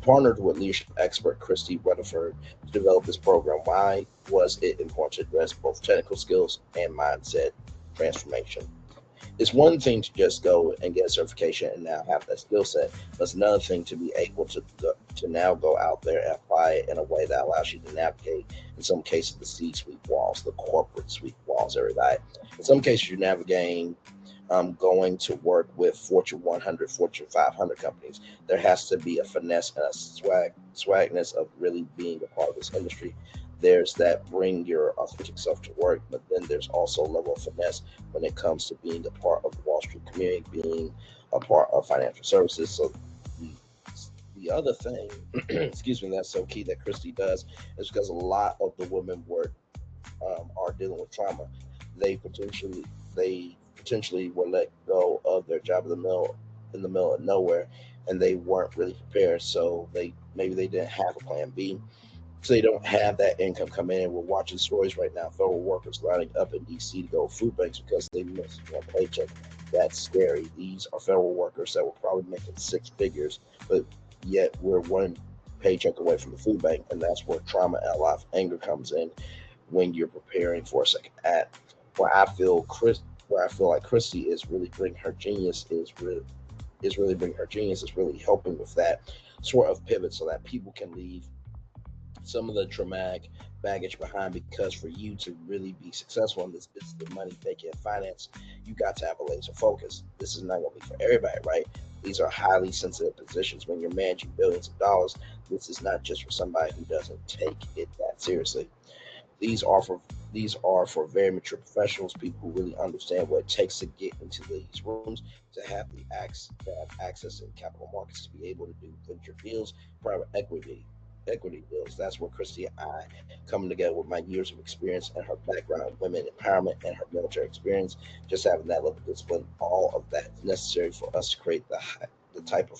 partnered with leadership expert Christy Rutherford to develop this program. Why was it important to address both technical skills and mindset transformation? It's one thing to just go and get a certification and now have that skill set, but it's another thing to be able to now go out there and apply it in a way that allows you to navigate, in some cases, the C-suite walls, the corporate suite walls, everybody. In some cases, you're navigating going to work with Fortune 100, Fortune 500 companies. There has to be a finesse and a swagness of really being a part of this industry. There's that bring your authentic self to work, but then there's also a level of finesse when it comes to being a part of the Wall Street community, being a part of financial services. So the the other thing, excuse me, that's so key that Christy does is because a lot of the women work are dealing with trauma. They potentially they potentially were let go of their job in the middle of nowhere, and they weren't really prepared. So they didn't have a plan B, so they don't have that income coming in. We're watching stories right now, federal workers lining up in DC to go to food banks because they missed one paycheck. That's scary. These are federal workers that were probably making six figures, but yet we're one paycheck away from the food bank, and that's where trauma and a lot of anger comes in when you're preparing for a second act. Where I feel Chris, where I feel like Christy is really bringing her genius is really helping with that sort of pivot so that people can leave some of the traumatic baggage behind, because for you to really be successful in this business of money, making, and finance, you got to have a laser focus. This is not going to be for everybody, right? These are highly sensitive positions. When you're managing billions of dollars, this is not just for somebody who doesn't take it that seriously. These are for these are for very mature professionals, people who really understand what it takes to get into these rooms, to have access to capital markets, to be able to do venture deals, private equity deals. That's where Christy and I, coming together with my years of experience and her background in women empowerment and her military experience, just having that level of discipline, all of that is necessary for us to create the type of